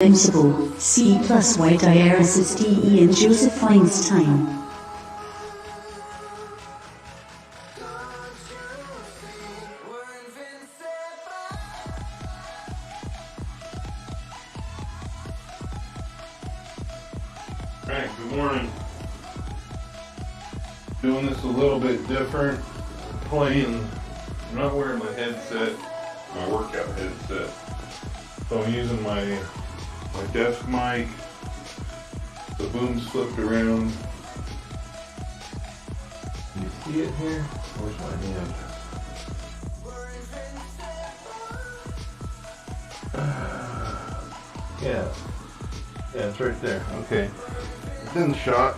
Invincible, C plus Y diaresis DE in Joseph Feinstein. Alright, good morning. Doing this a little bit different. I'm not wearing my headset, my workout headset. So I'm using my desk mic. The boom's flipped around. Can you see it here? Where's my hand? Yeah, it's right there. Okay. It's in the shot.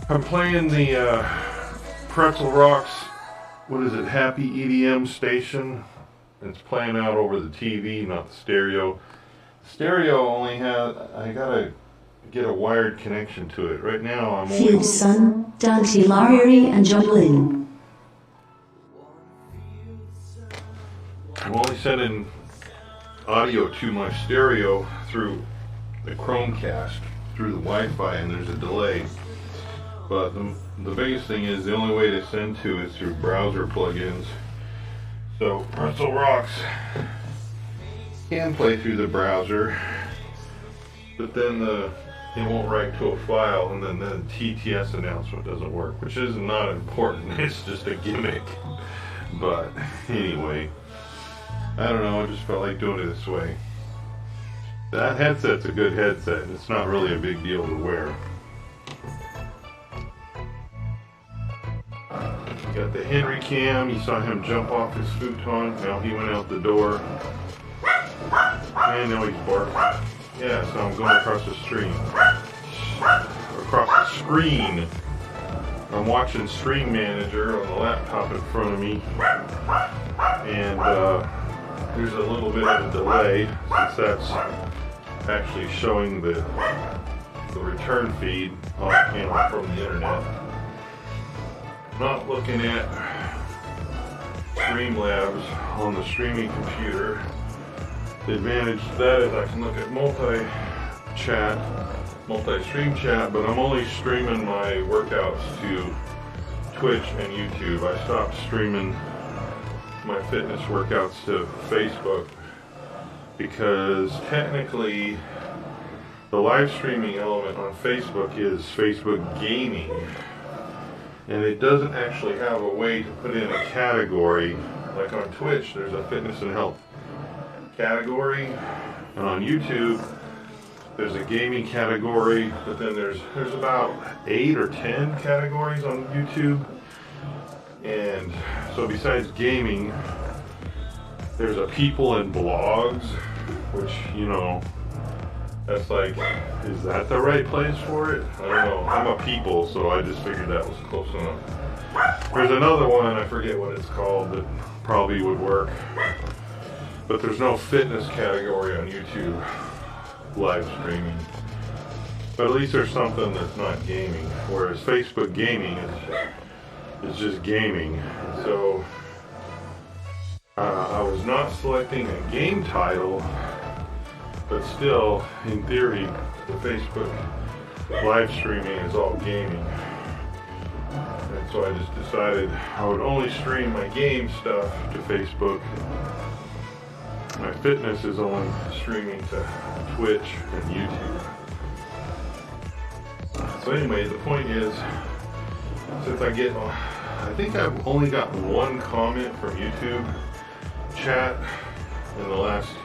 I'm playing the Pretzel Rocks, what is it, Happy EDM station. It's playing out over the TV, not the stereo. The stereo only has, I gotta get a wired connection to it. Right now I'm only... Field Sun, Dante Larry and John Lynn. I'm only sending audio to my stereo through the Chromecast, through the Wi-Fi, and there's a delay. But the biggest thing is the only way to send to is through browser plugins. So Pretzel Rocks can play through the browser, but then it won't write to a file, and then the TTS announcement doesn't work, which is not important. It's just a gimmick. But anyway, I don't know. I just felt like doing it this way. That headset's a good headset. It's not really a big deal to wear. Got the Henry cam. You saw him jump off his futon. Now he went out the door. And now he's barking. Yeah, so I'm going across the stream. Across the screen. I'm watching Stream Manager on the laptop in front of me. And there's a little bit of a delay since that's actually showing the return feed from the internet. Not looking at Streamlabs on the streaming computer. The advantage of that is I can look at multi-stream chat, but I'm only streaming my workouts to Twitch and YouTube. I stopped streaming my fitness workouts to Facebook because technically the live streaming element on Facebook is Facebook Gaming. And it doesn't actually have a way to put in a category. Like on Twitch, there's a fitness and health category, and on YouTube, there's a gaming category. But then there's about 8 or 10 categories on YouTube. And so besides gaming, there's a people and blogs, which, you know, that's like, is that the right place for it? I don't know. I'm a people, so I just figured that was close enough. There's another one, I forget what it's called, that probably would work. But there's no fitness category on YouTube live streaming. But at least there's something that's not gaming. Whereas Facebook Gaming is just gaming. So I was not selecting a game title. But still, in theory, the Facebook live streaming is all gaming. And so I just decided I would only stream my game stuff to Facebook. My fitness is only streaming to Twitch and YouTube. So anyway, the point is, since I think I've only got one comment from YouTube chat in the last,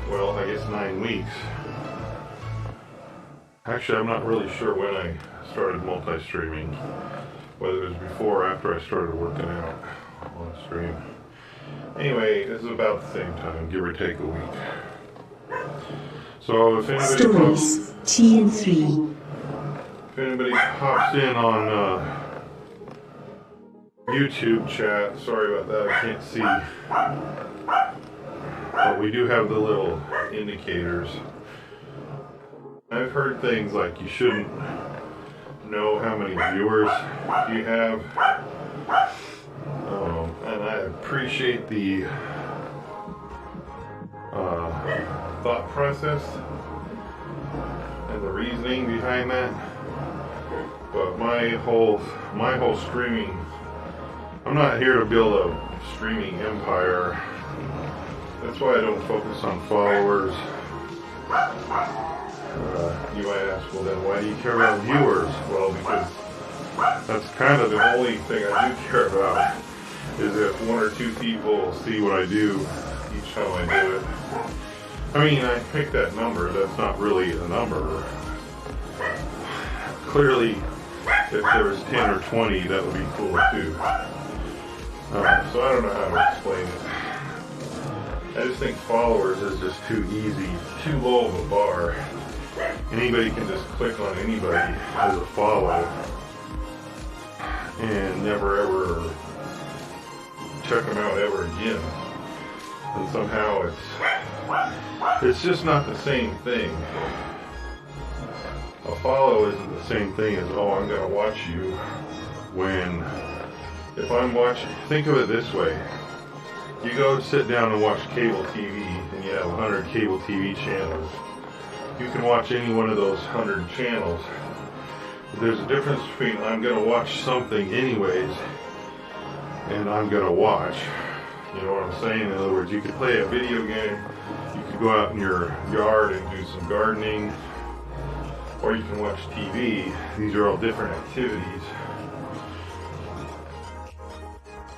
well, I guess 9 weeks. Actually, I'm not really sure when I started multi-streaming, whether it was before or after I started working out on stream. Anyway, this is about the same time, give or take a week. So if anybody Stories, TN3. If anybody pops in on YouTube chat, sorry about that, I can't see. But we do have the little indicators. I've heard things like you shouldn't know how many viewers you have. And I appreciate the thought process and the reasoning behind that. But my whole streaming, I'm not here to build a streaming empire. That's why I don't focus on followers. You might ask, well then why do you care about viewers? Well, because that's kind of the only thing I do care about, is if one or two people see what I do each time I do it. I mean, I picked that number, that's not really a number. Clearly, if there was 10 or 20, that would be cool too. So I don't know how to explain it. I just think followers is just too easy, too low of a bar. Anybody can just click on anybody as a follow and never ever check them out ever again. And somehow it's just not the same thing. A follow isn't the same thing as, oh, I'm going to watch you. When, if I'm watching, think of it this way. You go sit down and watch cable TV, and you have 100 cable TV channels. You can watch any one of those 100 channels. But there's a difference between I'm going to watch something anyways, and I'm going to watch. You know what I'm saying? In other words, you could play a video game, you could go out in your yard and do some gardening, or you can watch TV. These are all different activities.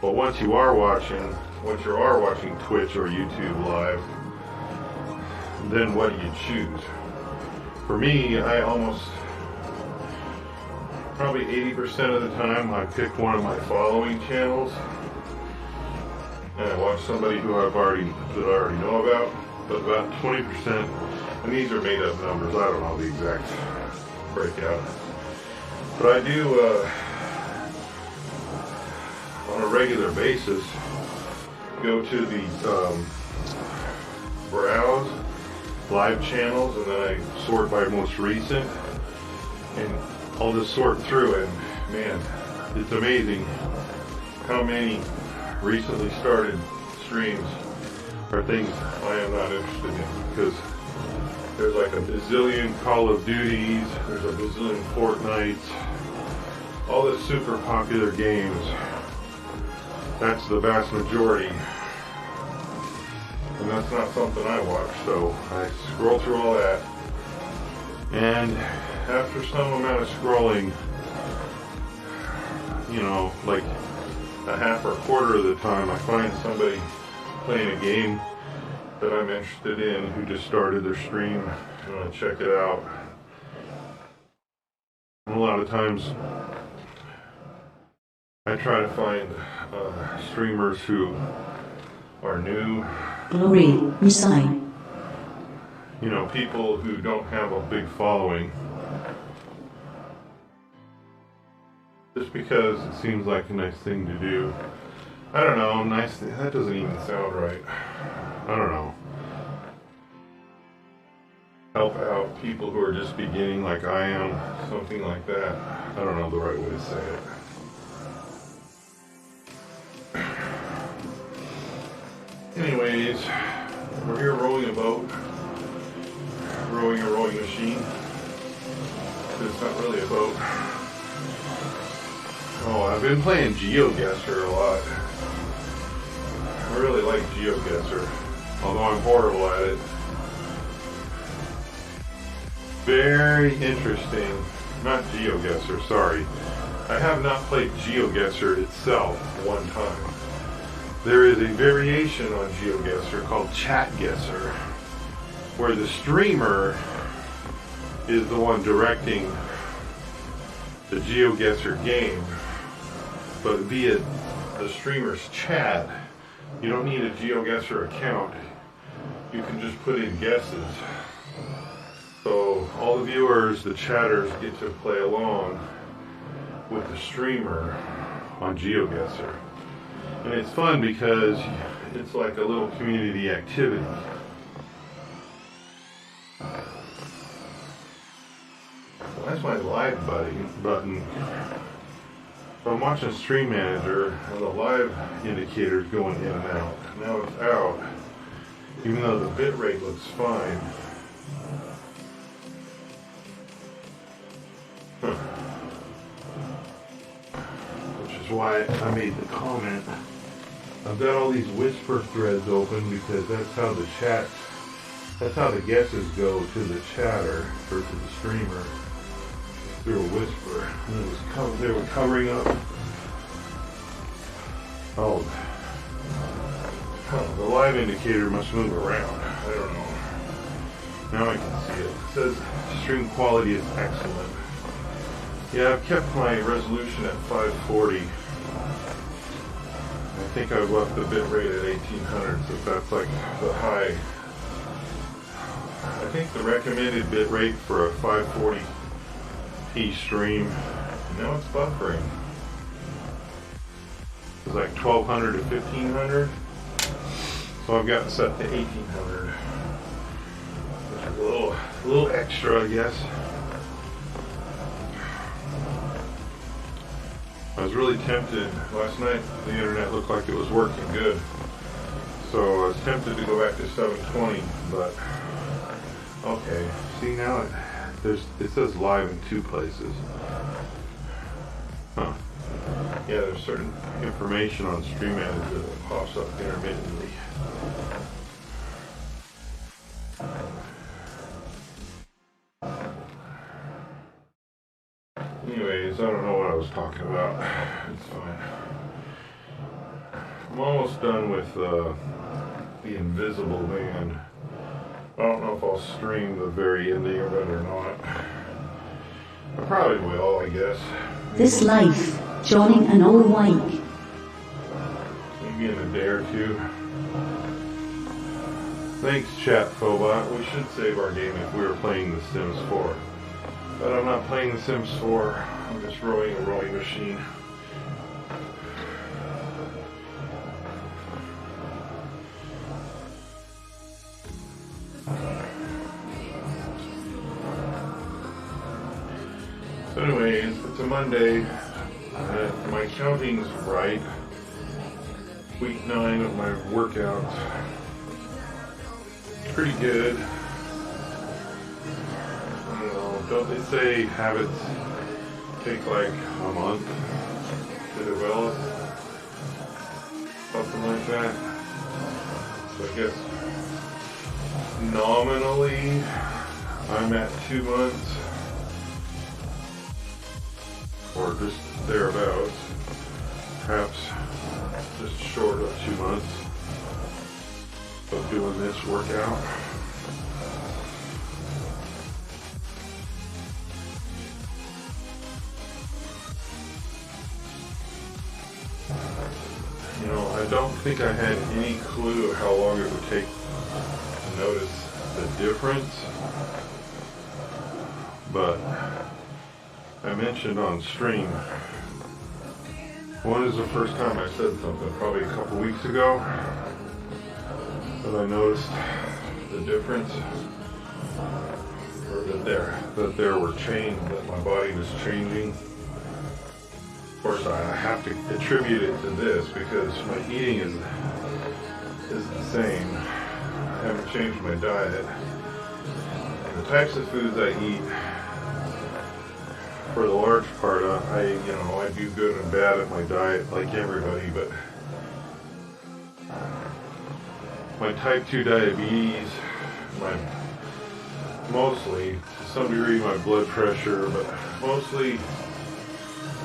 But once you are watching Twitch or YouTube live, then what do you choose? For me, I almost, probably 80% of the time, I pick one of my following channels, and I watch somebody that I already know about. But about 20%, and these are made up numbers, I don't know the exact breakout, but I do on a regular basis go to the browse live channels, and then I sort by most recent, and I'll just sort through it. Man, it's amazing how many recently started streams are things I am not interested in, because there's like a bazillion Call of Duties, there's a bazillion Fortnites, all the super popular games. That's the vast majority, and that's not something I watch. So I scroll through all that, and after some amount of scrolling, you know, like a half or a quarter of the time, I find somebody playing a game that I'm interested in who just started their stream. I want to check it out. And a lot of times I try to find streamers who are new. Glory, resign. You know, people who don't have a big following. Just because it seems like a nice thing to do. I don't know, nice thing, that doesn't even sound right. I don't know. Help out people who are just beginning like I am, something like that. I don't know the right way to say it. Anyways, we're here rowing a boat, rowing a rowing machine. It's not really a boat. Oh, I've been playing GeoGuessr a lot. I really like GeoGuessr, although I'm horrible at it. Very interesting. Not GeoGuessr, sorry. I have not played GeoGuessr itself one time. There is a variation on GeoGuessr called ChatGuessr, where the streamer is the one directing the GeoGuessr game, but via the streamer's chat. You don't need a GeoGuessr account. You can just put in guesses. So all the viewers, the chatters, get to play along with the streamer on GeoGuessr. And it's fun because it's like a little community activity. Why is my live button? So I'm watching Stream Manager, and the live indicator's going in and out. Now it's out, even though the bit rate looks fine. Which is why I made the comment. I've got all these whisper threads open because that's how the chat, that's how the guesses go to the chatter or to the streamer through a whisper. And it was they were covering up. Oh, the live indicator must move around. I don't know. Now I can see it. It says stream quality is excellent. Yeah, I've kept my resolution at 540. I think I've left the bit rate at 1800, so that's like the high. I think the recommended bit rate for a 540p stream, now it's buffering. It's like 1200 to 1500. So I've got it set to 1800. Which is a little extra, I guess. I was really tempted. Last night the internet looked like it was working good. So I was tempted to go back to 720, but okay. See now it says live in 2 places. Huh. Yeah, there's certain information on Stream Manager that pops up intermittently. Anyways, I don't know what I was talking about. It's fine. I'm almost done with the Invisible Man. I don't know if I'll stream the very ending of it or not. I probably will, I guess. This life, joining an old wake. Maybe in a day or two. Thanks, Chat Phobot. We should save our game if we were playing The Sims 4. But I'm not playing The Sims 4. I'm just rowing a rowing machine. So anyways, it's a Monday. My counting's right. Week 9 of my workouts. Pretty good. I don't know, don't they say habits take like a month to develop? Something like that. So I guess nominally I'm at 2 months. Or just thereabouts. Perhaps just short of 2 months of doing this workout. You know, I don't think I had any clue of how long it would take to notice the difference, but I mentioned on stream, when is the first time I said something? Probably a couple weeks ago that I noticed the difference, or that there were changes, that my body was changing. Of course, I have to attribute it to this because my eating is the same. I haven't changed my diet. And the types of foods I eat, for the large part, I do good and bad at my diet like everybody, but my type 2 diabetes, mostly, to some degree, my blood pressure, but mostly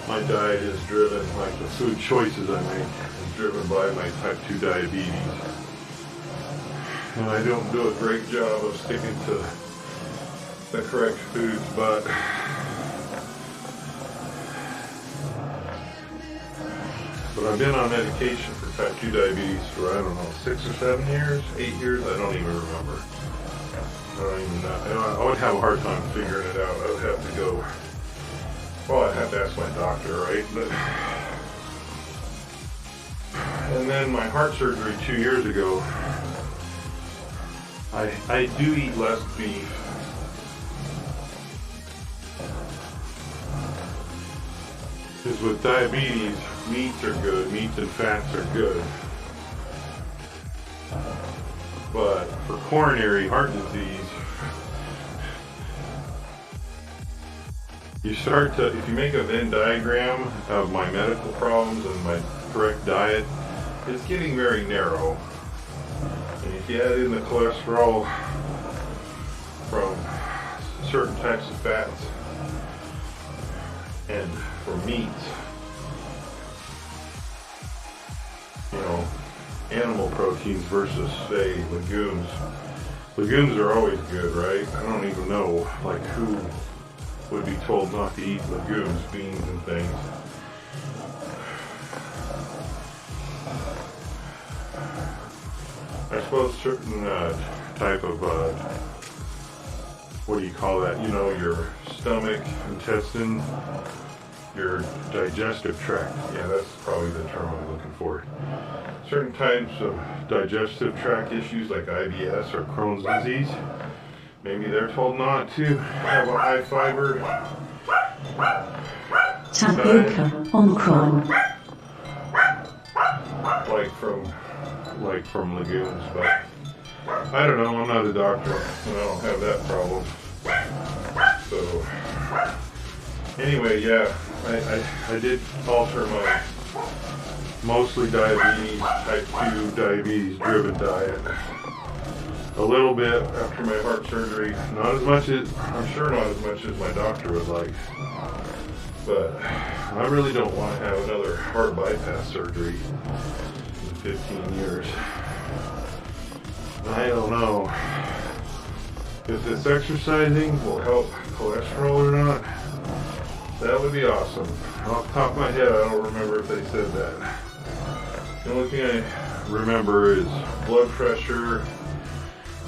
my diet is driven, like the food choices I make, is driven by my type 2 diabetes. And I don't do a great job of sticking to the correct foods, but I've been on medication for type 2 diabetes for, I don't know, 6 or 7 years, 8 years, I don't even remember. I don't even know. I would have a hard time figuring it out. I would have to go, well, I'd have to ask my doctor, right? But, and then my heart surgery 2 years ago, I do eat less beef. is with diabetes, meats are good, meats and fats are good. But for coronary heart disease, you start to, if you make a Venn diagram of my medical problems and my correct diet, it's getting very narrow. And if you add in the cholesterol from certain types of fats and from meats, you know, animal proteins versus, say, legumes. Legumes are always good, right? I don't even know, like, who would be told not to eat legumes, beans and things. I suppose certain type of, what do you call that? You know, your stomach, intestine, your digestive tract. Yeah, that's probably the term I'm looking for. Certain types of digestive tract issues like IBS or Crohn's disease, maybe they're told not to have a high fiber Tapioca on Chrome. like from legumes, but I don't know, I'm not a doctor and I don't have that problem. So anyway, yeah, I did alter my mostly diabetes, type 2 diabetes driven diet a little bit after my heart surgery. Not as much as, I'm sure not as much as my doctor would like, but I really don't want to have another heart bypass surgery in 15 years. I don't know if this exercising will help cholesterol or not. That would be awesome. Off the top of my head, I don't remember if they said that. The only thing I remember is blood pressure.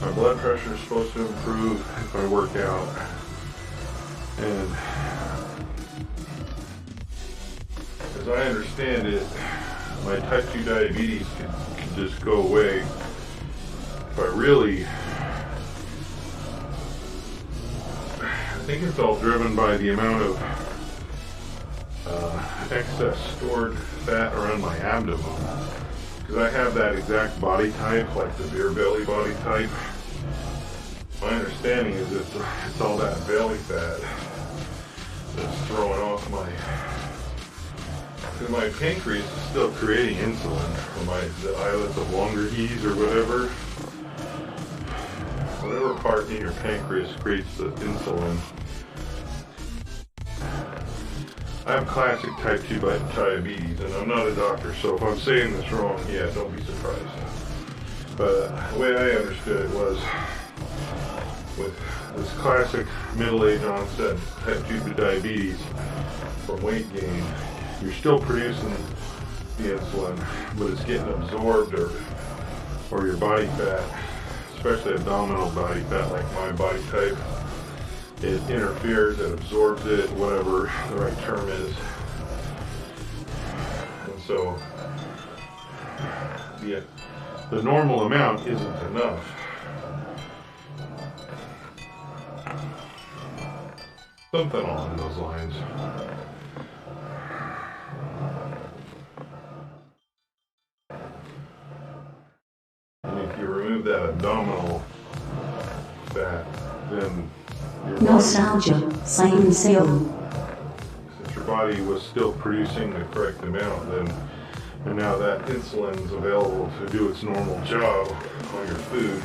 My blood pressure is supposed to improve if I work out. And as I understand it, my type 2 diabetes can just go away if I really, I think it's all driven by the amount of excess stored fat around my abdomen. Because I have that exact body type, like the beer belly body type. My understanding is it's all that belly fat that's throwing off because my pancreas is still creating insulin for the islets of Langerhans or whatever part in your pancreas creates the insulin. I have classic type 2 diabetes, and I'm not a doctor, so if I'm saying this wrong, yeah, don't be surprised. But the way I understood it was, with this classic middle-age onset type 2 diabetes from weight gain, you're still producing the insulin, but it's getting absorbed, or your body fat, especially abdominal body fat like my body type, it interferes, it absorbs it, whatever the right term is. And so the normal amount isn't enough. Something along those lines. And if you remove that abdominal fat, then Nostalgia, same sale. since your body was still producing the correct amount, and now that insulin is available to do its normal job on your food,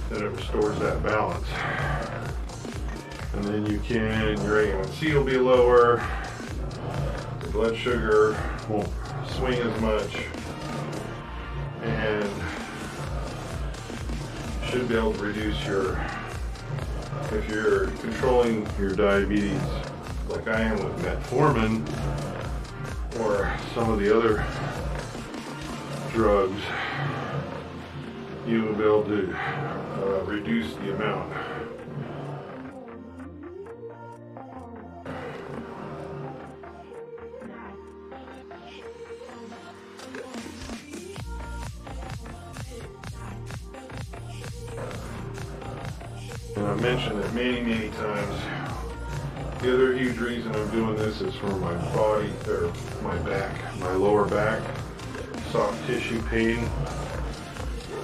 then it restores that balance. And then your A1C will be lower, your blood sugar won't swing as much, and should be able to reduce if you're controlling your diabetes like I am with metformin or some of the other drugs, you will be able to reduce the amount. And I've mentioned it many, many times. The other huge reason I'm doing this is for my body, or my back, my lower back, soft tissue pain.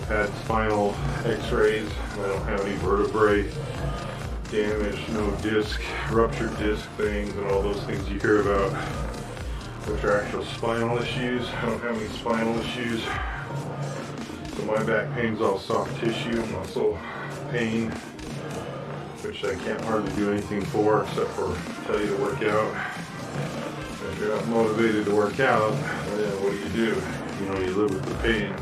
Had spinal x-rays. I don't have any vertebrae damage, no disc, ruptured disc things, and all those things you hear about, which are actual spinal issues. I don't have any spinal issues. So my back pain's all soft tissue, muscle pain, which I can't hardly do anything for except for tell you to work out. If you're not motivated to work out, then what do? You live with the pain.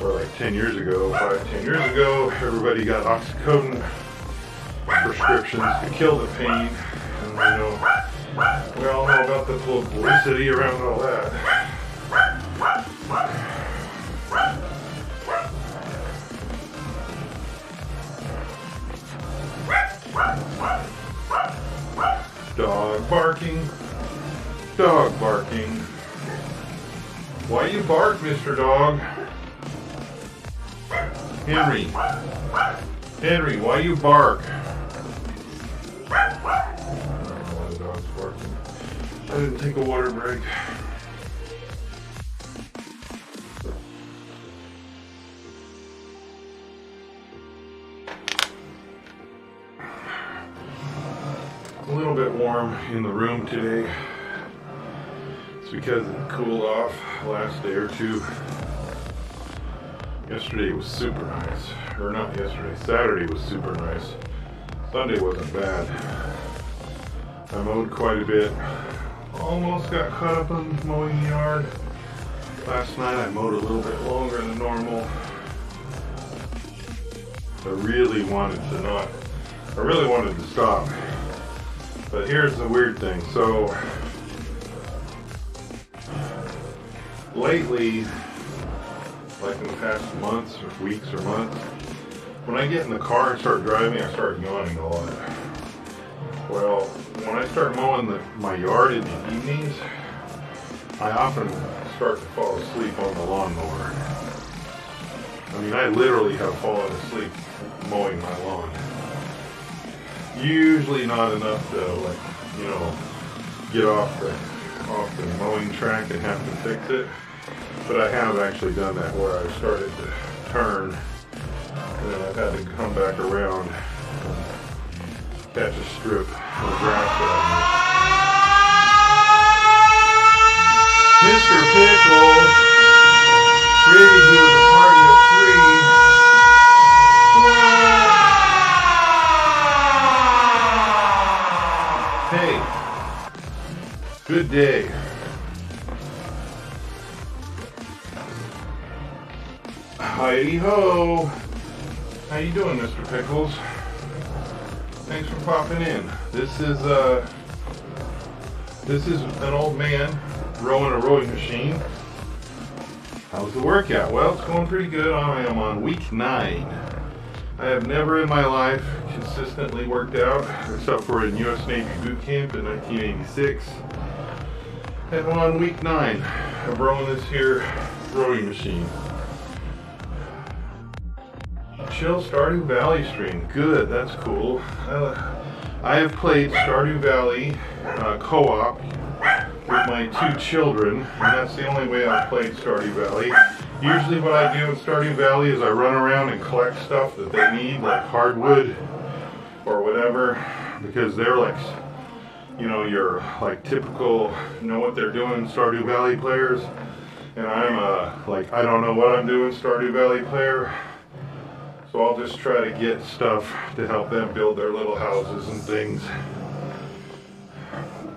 Or like 10 years ago, 5-10 years ago, everybody got oxycodone prescriptions to kill the pain. And we all know about the publicity around all that. Dog barking. Dog barking. Why you bark, Mr. Dog? Henry, why you bark? I don't know why the dog's barking. I didn't take a water break. A little bit warm in the room today. It's because it cooled off last day or two. Yesterday was super nice. Or not yesterday, Saturday was super nice. Sunday wasn't bad. I mowed quite a bit. Almost got caught up on mowing the yard. Last night I mowed a little bit longer than normal. I really wanted to stop. But here's the weird thing. So, lately, like in the past months or weeks or months, when I get in the car and start driving, I start yawning a lot. Well, when I start mowing my yard in the evenings, I often start to fall asleep on the lawnmower. I mean, I literally have fallen asleep mowing my lawn. Usually not enough to, get off the mowing track and have to fix it. But I have actually done that where I started to turn and then I've had to come back around and catch a strip of grass that I missed. Mr. Pickles, ready to do the party of 3. Hey, good day. Heidi ho! How you doing, Mr. Pickles? Thanks for popping in. This is an old man rowing a rowing machine. How's the workout? Well, it's going pretty good. I am on week 9. I have never in my life consistently worked out, except for in U.S. Navy boot camp in 1986. And I'm on week 9 of rowing this here rowing machine. Chill Stardew Valley stream. Good, that's cool. I have played Stardew Valley co-op with my 2 children, and that's the only way I've played Stardew Valley. Usually what I do in Stardew Valley is I run around and collect stuff that they need, like hardwood or whatever, because they're like, your typical know what they're doing Stardew Valley players, and I'm I don't know what I'm doing Stardew Valley player. So I'll just try to get stuff to help them build their little houses and things.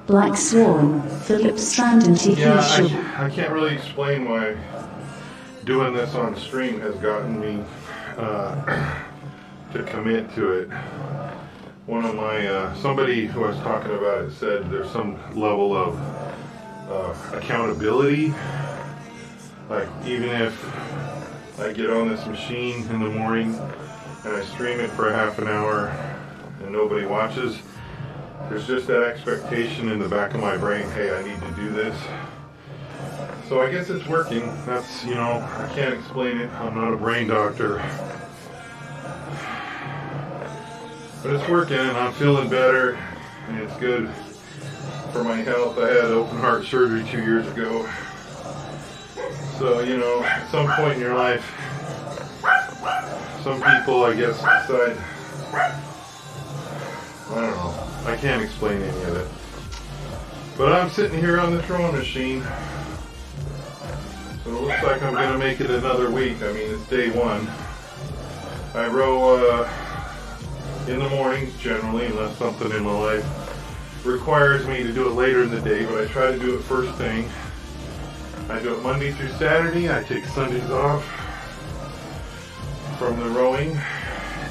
Black Swan, Philip Strand and TV Show. I can't really explain why doing this on stream has gotten me to commit to it. One of my, somebody who I was talking about it said there's some level of accountability. Like, even if I get on this machine in the morning and I stream it for a half an hour and nobody watches, there's just that expectation in the back of my brain, hey, I need to do this. So I guess it's working. That's, I can't explain it. I'm not a brain doctor. But it's working and I'm feeling better. and it's good for my health. I had open heart surgery 2 years ago. So, you know, at some point in your life, some people, I guess, decide, I don't know, I can't explain any of it. But I'm sitting here on this rowing machine, so it looks like I'm going to make it another week. I mean, it's day one. I row in the mornings generally, unless something in my life requires me to do it later in the day, but I try to do it first thing. I do it Monday through Saturday. I take Sundays off from the rowing,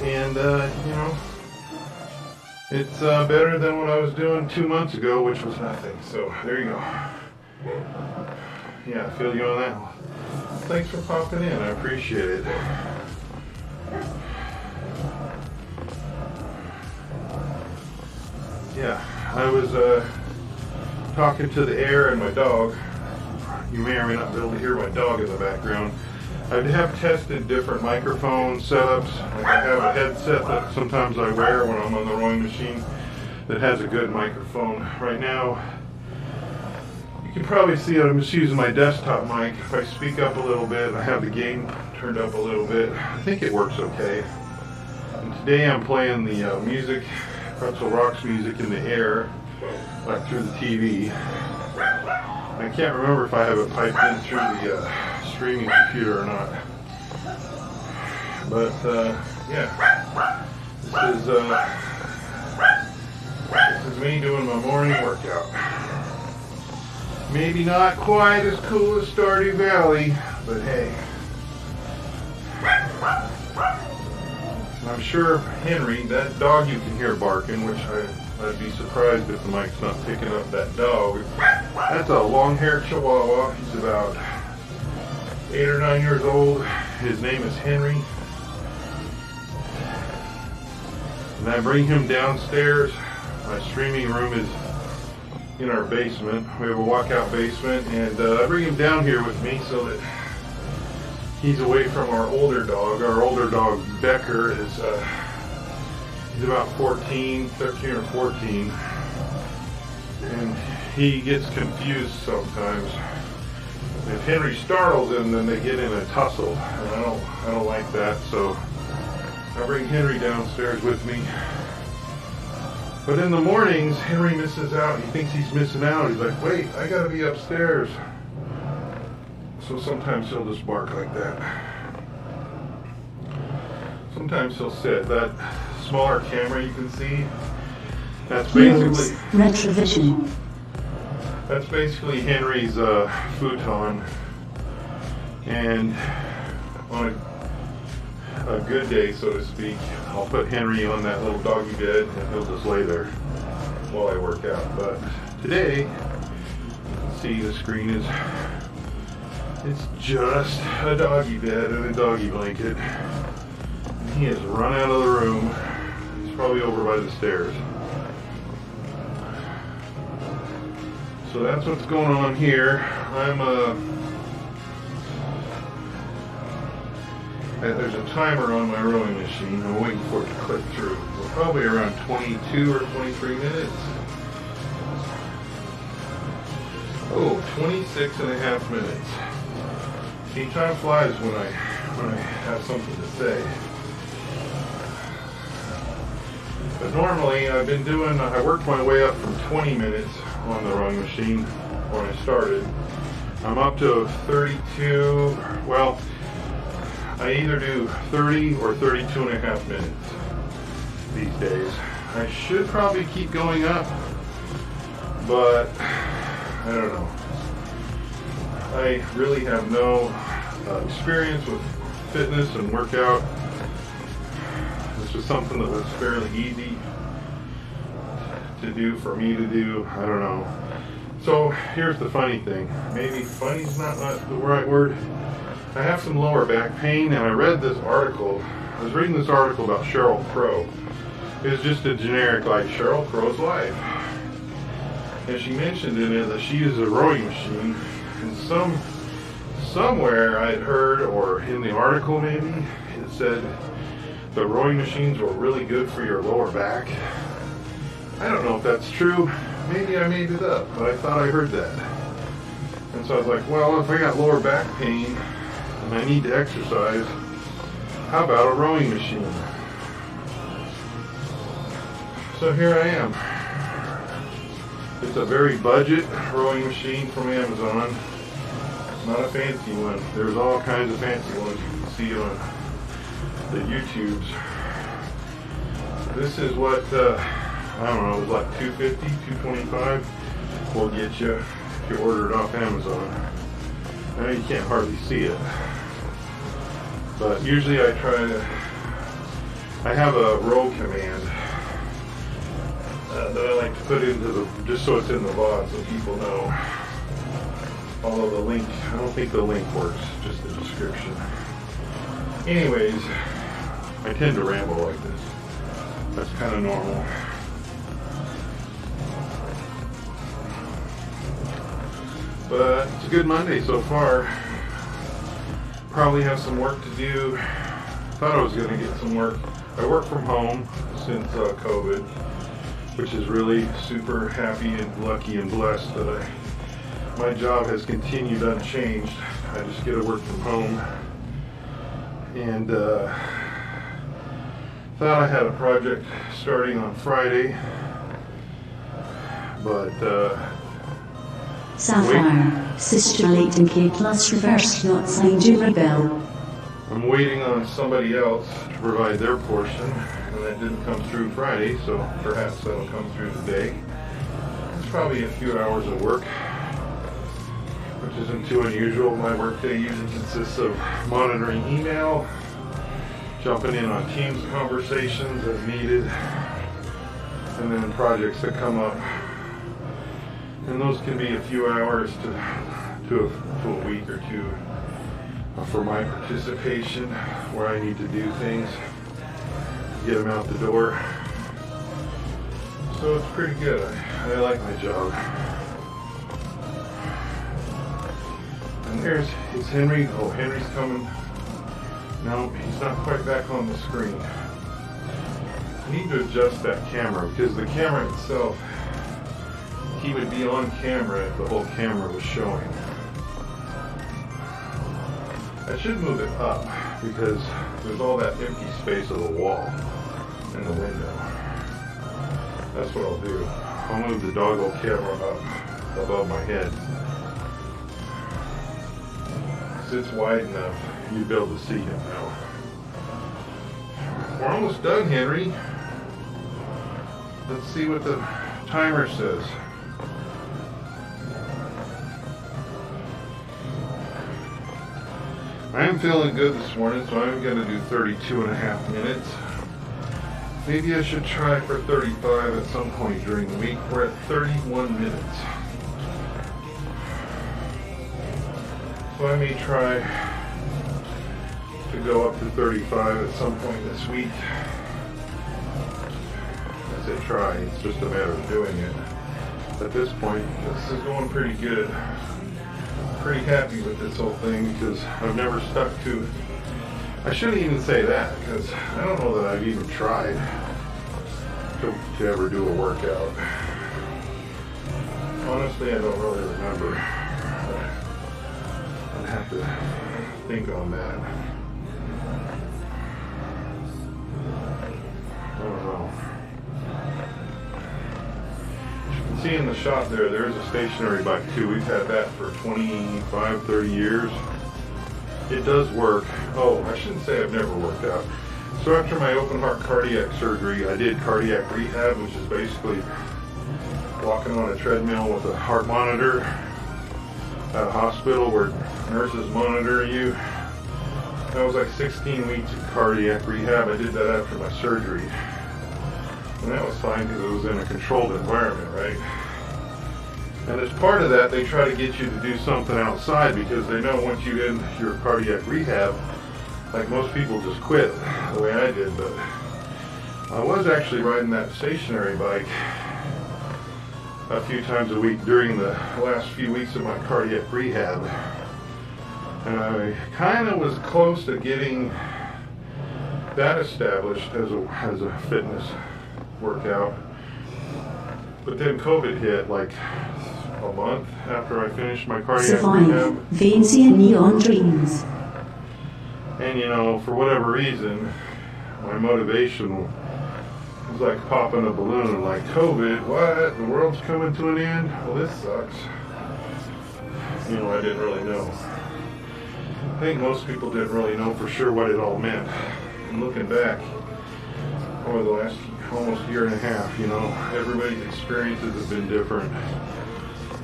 and you know, it's better than what I was doing 2 months ago, which was nothing. So there you go. Yeah, I feel you on that. Thanks for popping in. I appreciate it. Yeah, I was talking to the air and my dog. You may or may not be able to hear my dog in the background. I have tested different microphone setups. Like I have a headset that sometimes I wear when I'm on the rowing machine that has a good microphone. Right now, you can probably see I'm just using my desktop mic. If I speak up a little bit, I have the gain turned up a little bit. I think it works okay. And today I'm playing the music, Pretzel Rocks music in the air, like through the TV. I can't remember if I have it piped in through the streaming computer or not. But yeah, this is me doing my morning workout. Maybe not quite as cool as Stardew Valley, but hey. I'm sure Henry, that dog you can hear barking, which I'd be surprised if the mic's not picking up that dog. That's a long-haired Chihuahua. He's about 8 or 9 years old. His name is Henry. And I bring him downstairs. My streaming room is in our basement. We have a walkout basement, and I bring him down here with me so that he's away from our older dog. Our older dog, Becker, is he's about 13 or 14, and he gets confused sometimes. If Henry startles him, then they get in a tussle, and I don't like that. So I bring Henry downstairs with me. But in the mornings, Henry misses out. He thinks he's missing out. He's like, wait, I gotta be upstairs. So sometimes he'll just bark like that. Sometimes he'll sit. That smaller camera you can see, that's basically retrovision. That's basically Henry's futon. And on a good day, so to speak, I'll put Henry on that little doggy bed and he'll just lay there while I work out. But today, you can see the screen is, it's just a doggy bed and a doggy blanket. And he has run out of the room. He's probably over by the stairs. So that's what's going on here. There's a timer on my rowing machine. I'm waiting for it to click through. We're probably around 22 or 23 minutes. Oh, 26 and a half minutes. See, time flies when I have something to say. But normally I worked my way up from 20 minutes on the rowing machine when I started. I'm up to 32, well, I either do 30 or 32 and a half minutes these days. I should probably keep going up, but I don't know. I really have no experience with fitness and workout. This was something that was fairly easy to do for me to do. I don't know. So here's the funny thing. Maybe funny's not the right word. I have some lower back pain, and I read this article. I was reading this article about Sheryl Crow. It was just a generic, like, Sheryl Crow's life. And she mentioned in it that she uses a rowing machine. And somewhere I'd heard, or in the article maybe, it said the rowing machines were really good for your lower back. I don't know if that's true. Maybe I made it up, but I thought I heard that. And so I was like, well, if I got lower back pain and I need to exercise, how about a rowing machine? So here I am. It's a very budget rowing machine from Amazon. Not a fancy one. There's all kinds of fancy ones you can see on the YouTubes. This is what, I don't know, it was like $250, $225 will get you if you order it off Amazon. I know you can't hardly see it. But usually I have a row command that I like to put into just so it's in the VOD so people know. Although the link, I don't think the link works, just the description. Anyways, I tend to ramble like this. That's kind of normal. But it's a good Monday so far. Probably have some work to do. Thought I was going to get some work. I work from home since COVID, which is really super happy and lucky and blessed that my job has continued unchanged. I just get to work from home. And thought I had a project starting on Friday, but Sapphire, Sister Leighton K plus reversed not signed Julie Bell. I'm waiting on somebody else to provide their portion, and that didn't come through Friday, so perhaps that'll come through today. It's probably a few hours of work, which isn't too unusual. My workday usually consists of monitoring email, jumping in on Teams conversations as needed, and then projects that come up. And those can be a few hours to a week or two for my participation, where I need to do things, get them out the door. So it's pretty good. I like my job. And it's Henry. Oh, Henry's coming. No, he's not quite back on the screen. I need to adjust that camera because the camera itself, he would be on camera if the whole camera was showing. I should move it up because there's all that empty space of the wall and the window. That's what I'll do. I'll move the doggo camera up above my head. It's wide enough, you'd be able to see him now. We're almost done, Henry. Let's see what the timer says. I am feeling good this morning, so I'm going to do 32.5 minutes. Maybe I should try for 35 at some point during the week. We're at 31 minutes. So I may try to go up to 35 at some point this week. I say try, it's just a matter of doing it. At this point, this is going pretty good. Pretty happy with this whole thing because I've never stuck to, I shouldn't even say that because I don't know that I've even tried to ever do a workout. Honestly, I don't really remember. I'd have to think on that. I don't know. See in the shop there's a stationary bike too. We've had that for 25, 30 years. It does work. Oh, I shouldn't say I've never worked out. So after my open heart cardiac surgery, I did cardiac rehab, which is basically walking on a treadmill with a heart monitor at a hospital where nurses monitor you. That was like 16 weeks of cardiac rehab. I did that after my surgery. And that was fine because it was in a controlled environment, right? And as part of that, they try to get you to do something outside because they know once you end your cardiac rehab, like most people just quit the way I did, but I was actually riding that stationary bike a few times a week during the last few weeks of my cardiac rehab. And I kind of was close to getting that established as a fitness workout. But then COVID hit like a month after I finished my cardiac Survive. rehab. Fancy neon dreams. And you know, for whatever reason, my motivation was like popping a balloon, like COVID, what? The world's coming to an end? Well, this sucks. You know, I didn't really know. I think most people didn't really know for sure what it all meant. And looking back over the last almost year and a half, you know, everybody's experiences have been different.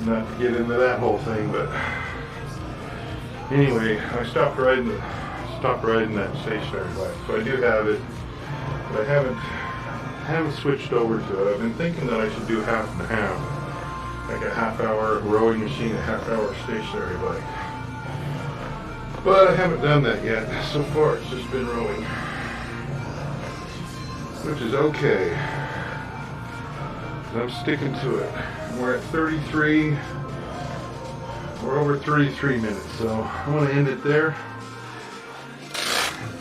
Not to get into that whole thing, but anyway, I stopped riding that stationary bike. So I do have it, but I haven't switched over to it. I've been thinking that I should do half and half, like a half-hour rowing machine, a half-hour stationary bike. But I haven't done that yet. So far, it's just been rowing, which is okay. I'm sticking to it. We're at 33. We're over 33 minutes, so I'm going to end it there.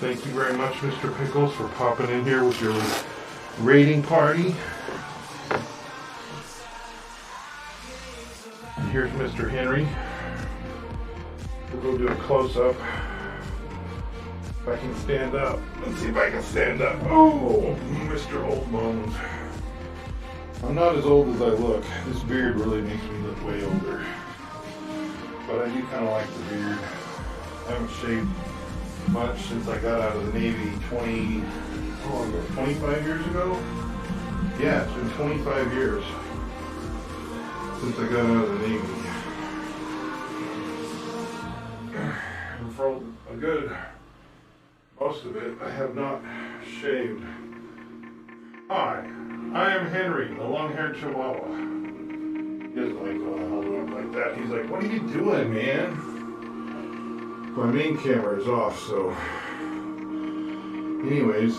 Thank you very much, Mr. Pickles, for popping in here with your raiding party. And here's Mr. Henry. We'll go do a close-up. If I can stand up. Let's see if I can stand up. Oh, Mr. Old Bones. I'm not as old as I look. This beard really makes me look way older. But I do kind of like the beard. I haven't shaved much since I got out of the Navy 25 years ago? Yeah, it's been 25 years since I got out of the Navy. And for a good most of it, I have not shaved. Hi, I am Henry, the long-haired Chihuahua. He doesn't like when I hold him up like that. He's like, what are you doing, man? My main camera is off, so anyways,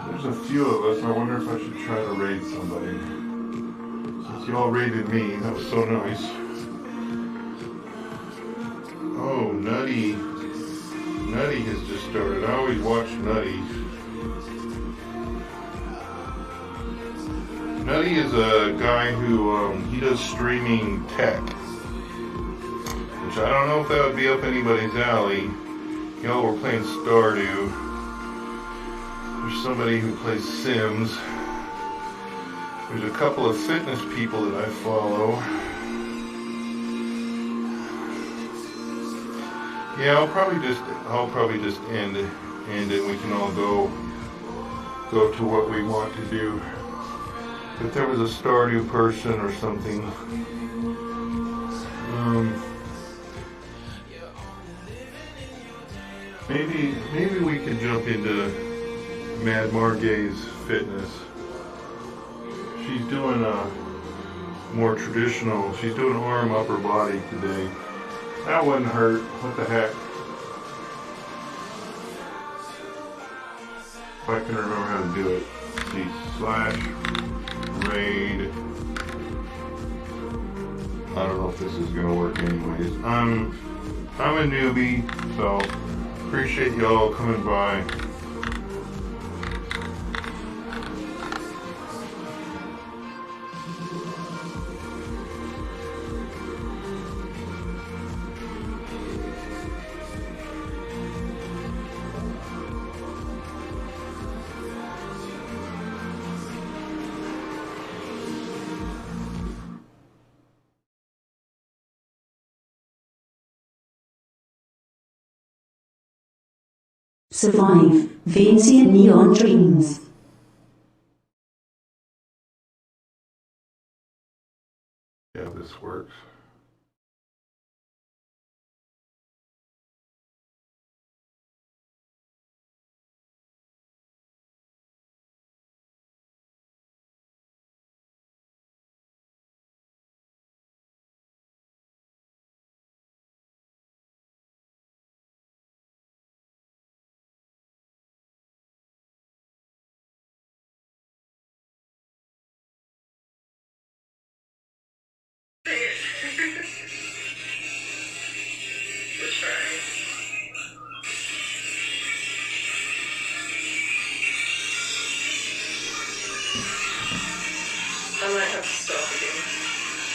there's a few of us. I wonder if I should try to raid somebody. Since y'all raided me, that was so nice. Oh, Nutty has just started. I always watch Nutty. Nutty is a guy who, he does streaming tech, which I don't know if that would be up anybody's alley. Y'all were playing Stardew. There's somebody who plays Sims. There's a couple of fitness people that I follow. Yeah, I'll probably just end it, and we can all go to what we want to do. If there was a Stardew person or something, maybe we could jump into Mad Margay's fitness. She's doing a more traditional. She's doing arm, upper body today. That wouldn't hurt. What the heck? If I can remember how to do it. Let's see, /raid. I don't know if this is gonna work anyways. I'm a newbie, so appreciate y'all coming by. Survive. Fancy neon dreams. Yeah, this works.